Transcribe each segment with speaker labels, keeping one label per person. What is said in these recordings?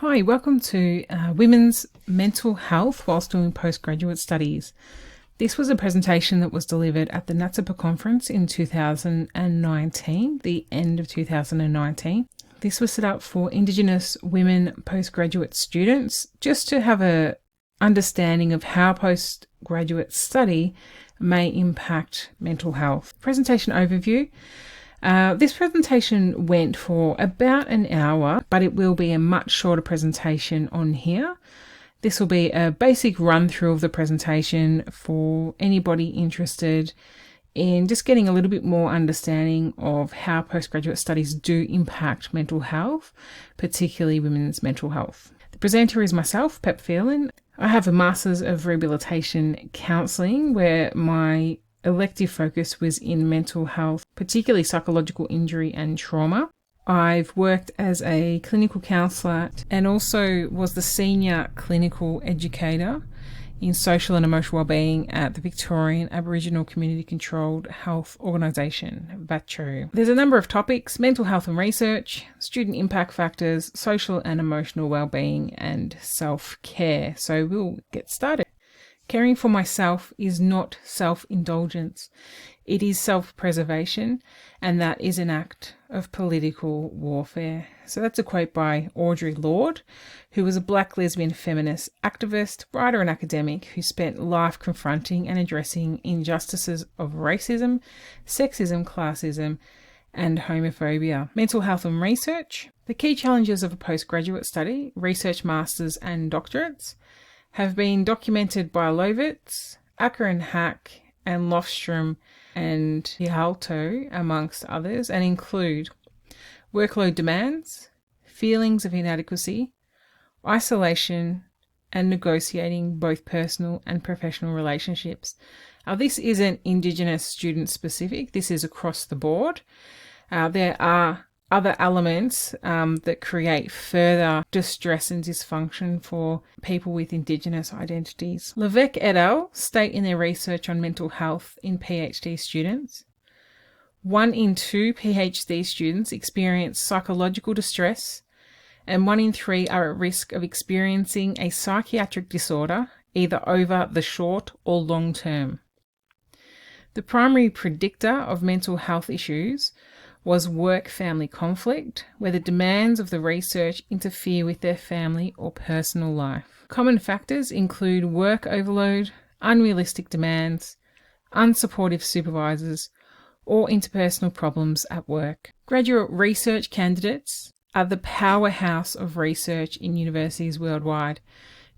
Speaker 1: Hi, welcome to Women's Mental Health whilst doing postgraduate studies. This was a presentation that was delivered at the NATSIPA conference in 2019, the end of 2019. This was set up for Indigenous women postgraduate students just to have a understanding of how postgraduate study may impact mental health. Presentation overview. This presentation went for about an hour, but it will be a much shorter presentation on here. This will be a basic run through of the presentation for anybody interested in just getting a little bit more understanding of how postgraduate studies do impact mental health, particularly women's mental health. The presenter is myself, Pep Phelan. I have a Masters of Rehabilitation Counselling where my elective focus was in mental health, particularly psychological injury and trauma. I've worked as a clinical counsellor and also was the senior clinical educator in social and emotional wellbeing at the Victorian Aboriginal Community Controlled Health Organisation, VACCHO. There's a number of topics: mental health and research, student impact factors, social and emotional wellbeing, and self-care. So we'll get started. Caring for myself is not self-indulgence. It is self-preservation, and that is an act of political warfare. So that's a quote by Audre Lorde, who was a Black lesbian feminist activist, writer and academic who spent life confronting and addressing injustices of racism, sexism, classism, and homophobia. Mental health and research. The key challenges of a postgraduate study, research masters and doctorates, have been documented by Lovitz, Acker and Hack, and Lofstrom and Hialto, amongst others, and include workload demands, feelings of inadequacy, isolation, and negotiating both personal and professional relationships. Now, this isn't Indigenous student specific, this is across the board. There are other elements that create further distress and dysfunction for people with Indigenous identities. Levesque et al. State in their research on mental health in PhD students, 1 in 2 PhD students experience psychological distress, and 1 in 3 are at risk of experiencing a psychiatric disorder, either over the short or long term. The primary predictor of mental health issues was work-family conflict, where the demands of the research interfere with their family or personal life. Common factors include work overload, unrealistic demands, unsupportive supervisors, or interpersonal problems at work. Graduate research candidates are the powerhouse of research in universities worldwide,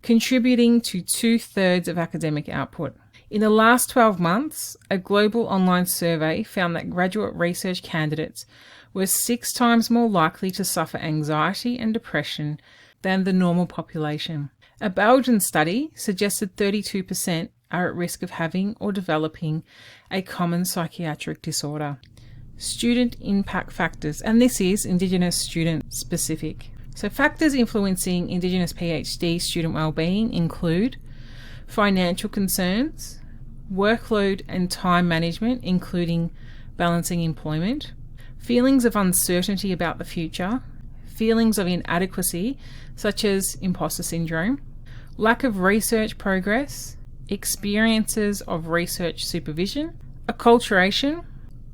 Speaker 1: contributing to 2/3 of academic output. In the last 12 months, a global online survey found that graduate research candidates were 6 times more likely to suffer anxiety and depression than the normal population. A Belgian study suggested 32% are at risk of having or developing a common psychiatric disorder. Student impact factors, and this is Indigenous student specific. So factors influencing Indigenous PhD student wellbeing include financial concerns, workload and time management, including balancing employment, feelings of uncertainty about the future, feelings of inadequacy, such as imposter syndrome, lack of research progress, experiences of research supervision, acculturation,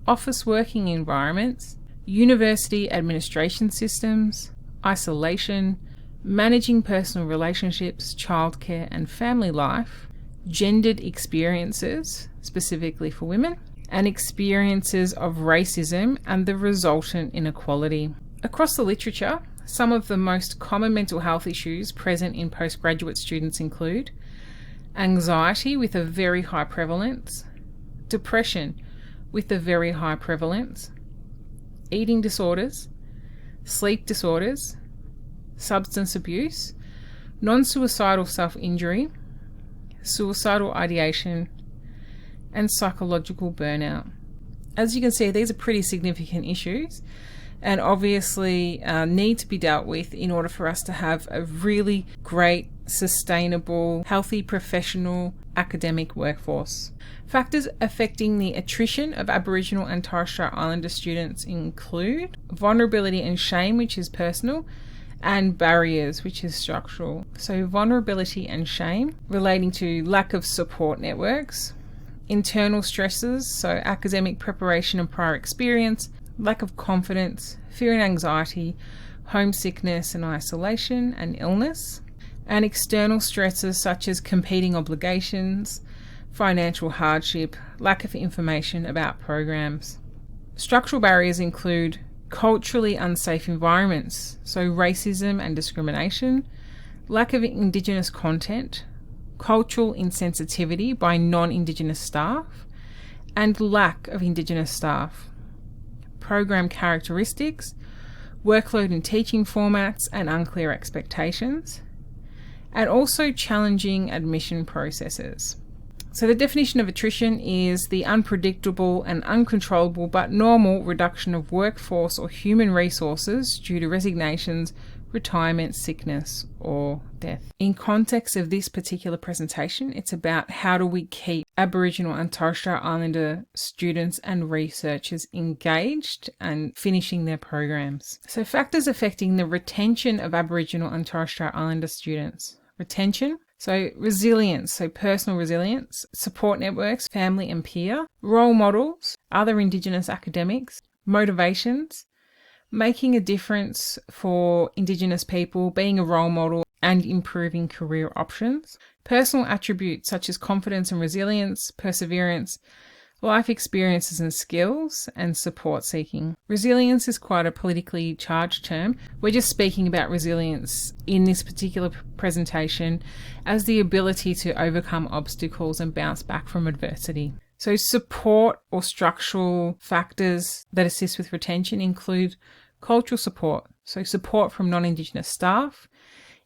Speaker 1: office working environments, university administration systems, isolation, managing personal relationships, childcare and family life, gendered experiences, specifically for women, and experiences of racism and the resultant inequality. Across the literature, some of the most common mental health issues present in postgraduate students include anxiety with a very high prevalence, depression with a very high prevalence, eating disorders, sleep disorders, substance abuse, non-suicidal self-injury, suicidal ideation, and psychological burnout. As you can see, these are pretty significant issues and obviously need to be dealt with in order for us to have a really great, sustainable, healthy, professional academic workforce. Factors affecting the attrition of Aboriginal and Torres Strait Islander students include vulnerability and shame, which is personal, and barriers, which is structural. So vulnerability and shame relating to lack of support networks, internal stresses, so academic preparation and prior experience, lack of confidence, fear and anxiety, homesickness and isolation and illness, and external stresses such as competing obligations, financial hardship, lack of information about programs. Structural barriers include culturally unsafe environments, so racism and discrimination, lack of Indigenous content, cultural insensitivity by non-Indigenous staff, and lack of Indigenous staff. Program characteristics, workload and teaching formats and unclear expectations, and also challenging admission processes. So the definition of attrition is the unpredictable and uncontrollable but normal reduction of workforce or human resources due to resignations, retirement, sickness, or death. In context of this particular presentation, it's about how do we keep Aboriginal and Torres Strait Islander students and researchers engaged and finishing their programs. So factors affecting the retention of Aboriginal and Torres Strait Islander students. Retention. So resilience, so personal resilience, support networks, family and peer, role models, other Indigenous academics, motivations, making a difference for Indigenous people, being a role model and improving career options, personal attributes such as confidence and resilience, perseverance, life experiences and skills, and support seeking. Resilience is quite a politically charged term. We're just speaking about resilience in this particular presentation as the ability to overcome obstacles and bounce back from adversity. So support or structural factors that assist with retention include cultural support, so support from non-Indigenous staff,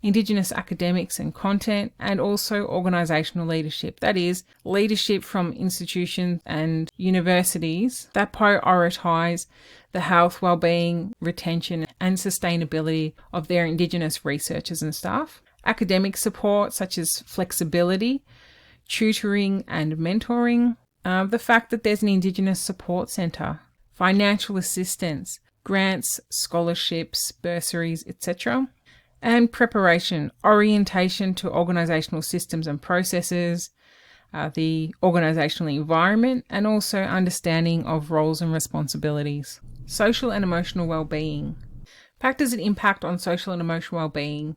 Speaker 1: Indigenous academics and content, and also organisational leadership. That is, leadership from institutions and universities that prioritise the health, wellbeing, retention and sustainability of their Indigenous researchers and staff. Academic support such as flexibility, tutoring and mentoring. The fact that there's an Indigenous support centre, financial assistance, grants, scholarships, bursaries, etc. And preparation, orientation to organisational systems and processes, the organisational environment, and also understanding of roles and responsibilities. Social and emotional well-being. Factors that impact on social and emotional well-being.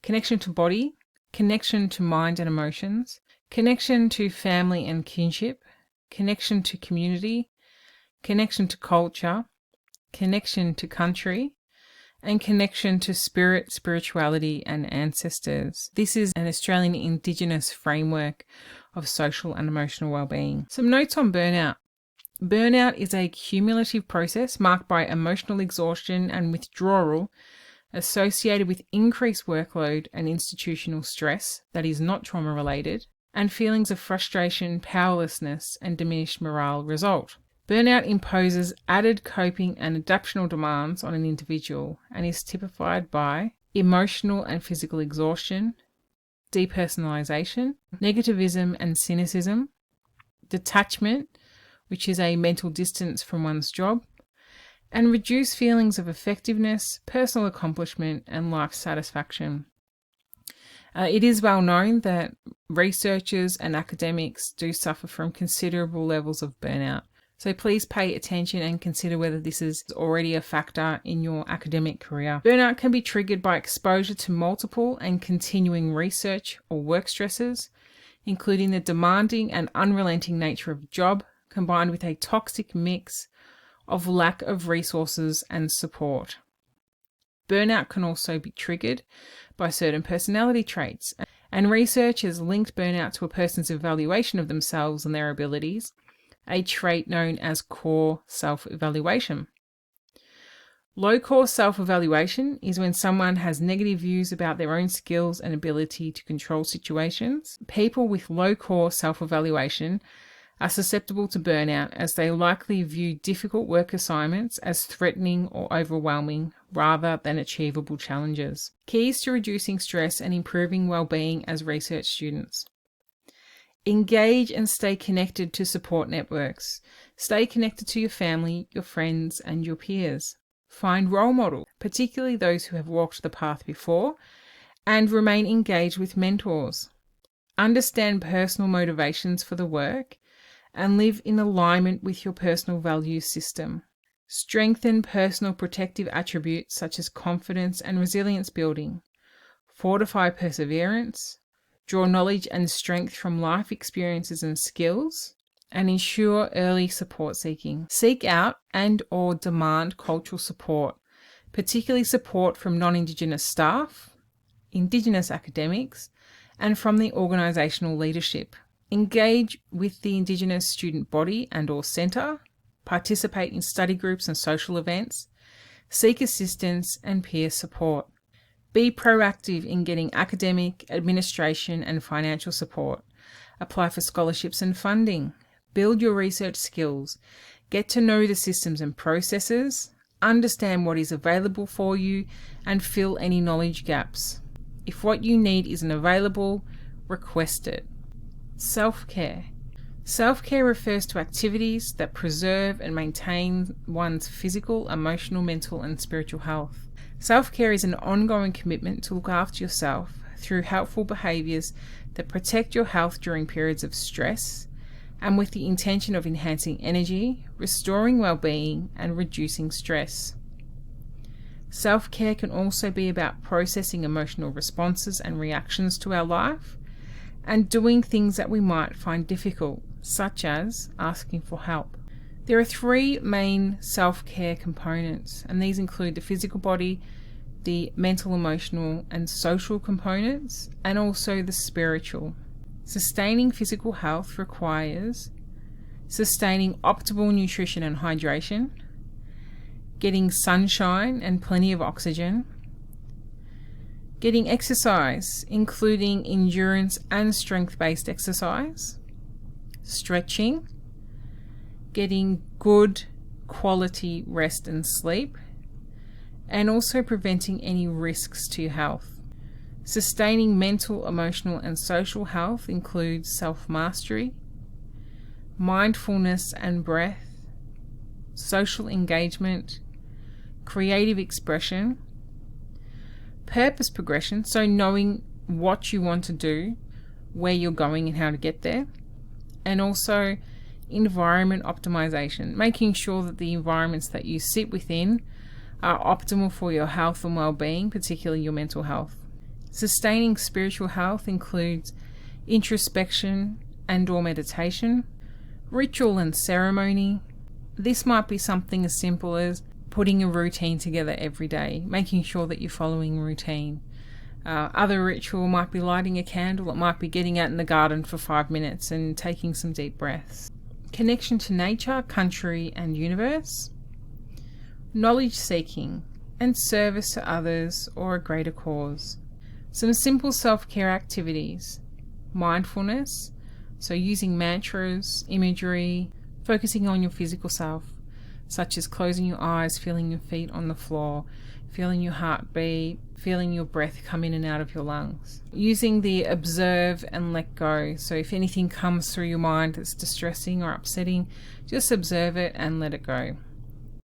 Speaker 1: Connection to body, connection to mind and emotions, connection to family and kinship, connection to community, connection to culture, connection to country, and connection to spirit, spirituality and ancestors. This is an Australian Indigenous framework of social and emotional well-being. Some notes on burnout. Burnout is a cumulative process marked by emotional exhaustion and withdrawal associated with increased workload and institutional stress that is not trauma-related, and feelings of frustration, powerlessness and diminished morale result. Burnout imposes added coping and adaptational demands on an individual and is typified by emotional and physical exhaustion, depersonalization, negativism and cynicism, detachment, which is a mental distance from one's job, and reduced feelings of effectiveness, personal accomplishment, and life satisfaction. It is well known that researchers and academics do suffer from considerable levels of burnout. So please pay attention and consider whether this is already a factor in your academic career. Burnout can be triggered by exposure to multiple and continuing research or work stresses, including the demanding and unrelenting nature of the job, combined with a toxic mix of lack of resources and support. Burnout can also be triggered by certain personality traits, and research has linked burnout to a person's evaluation of themselves and their abilities, a trait known as core self-evaluation. Low core self-evaluation is when someone has negative views about their own skills and ability to control situations. People with low core self-evaluation are susceptible to burnout as they likely view difficult work assignments as threatening or overwhelming rather than achievable challenges. Keys to reducing stress and improving well-being as research students. Engage and stay connected to support networks. Stay connected to your family, your friends, and your peers. Find role models, particularly those who have walked the path before, and remain engaged with mentors. Understand personal motivations for the work and live in alignment with your personal value system. Strengthen personal protective attributes such as confidence and resilience building. Fortify perseverance. Draw knowledge and strength from life experiences and skills, and ensure early support seeking. Seek out and/or demand cultural support, particularly support from non-Indigenous staff, Indigenous academics, and from the organisational leadership. Engage with the Indigenous student body and/or centre. Participate in study groups and social events. Seek assistance and peer support. Be proactive in getting academic, administration, and financial support. Apply for scholarships and funding. Build your research skills. Get to know the systems and processes. Understand what is available for you and fill any knowledge gaps. If what you need isn't available, request it. Self-care. Self-care refers to activities that preserve and maintain one's physical, emotional, mental, and spiritual health. Self-care is an ongoing commitment to look after yourself through helpful behaviours that protect your health during periods of stress and with the intention of enhancing energy, restoring well-being, and reducing stress. Self-care can also be about processing emotional responses and reactions to our life and doing things that we might find difficult, such as asking for help. There are 3 main self-care components, and these include the physical body, the mental, emotional, and social components, and also the spiritual. Sustaining physical health requires sustaining optimal nutrition and hydration, getting sunshine and plenty of oxygen, getting exercise, including endurance and strength-based exercise, stretching, getting good quality rest and sleep, and also preventing any risks to your health. Sustaining mental, emotional, and social health includes self-mastery, mindfulness and breath, social engagement, creative expression, purpose progression, so knowing what you want to do, where you're going and how to get there, and also environment optimization, making sure that the environments that you sit within are optimal for your health and well-being, particularly your mental health. Sustaining spiritual health includes introspection and/or meditation, ritual and ceremony. This might be something as simple as putting a routine together every day, making sure that you're following routine. Other ritual might be lighting a candle, it might be getting out in the garden for 5 minutes and taking some deep breaths. Connection to nature, country, and universe. Knowledge seeking and service to others or a greater cause. Some simple self-care activities. Mindfulness, so using mantras, imagery, focusing on your physical self, such as closing your eyes, feeling your feet on the floor, feeling your heartbeat, feeling your breath come in and out of your lungs. Using the observe and let go. So if anything comes through your mind that's distressing or upsetting, just observe it and let it go.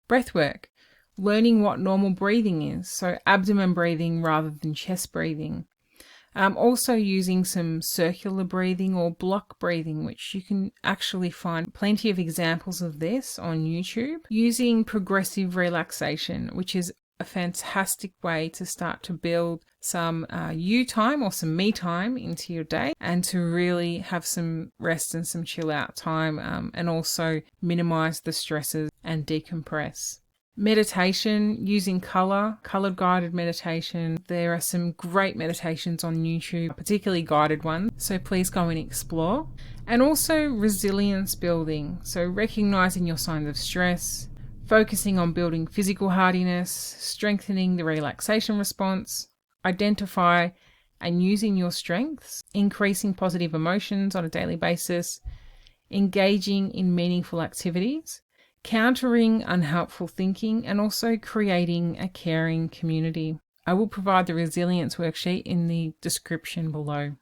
Speaker 1: Breath work. Learning what normal breathing is. So abdomen breathing rather than chest breathing. Also using some circular breathing or block breathing, which you can actually find plenty of examples of this on YouTube. Using progressive relaxation, which is a fantastic way to start to build some you time or some me time into your day and to really have some rest and some chill out time and also minimize the stresses and decompress. Meditation, using colored guided meditation. There are some great meditations on YouTube, particularly guided ones, so please go and explore. And also resilience building, so recognizing your signs of stress, focusing on building physical hardiness, strengthening the relaxation response, identify and using your strengths, increasing positive emotions on a daily basis, engaging in meaningful activities, countering unhelpful thinking, and also creating a caring community. I will provide the resilience worksheet in the description below.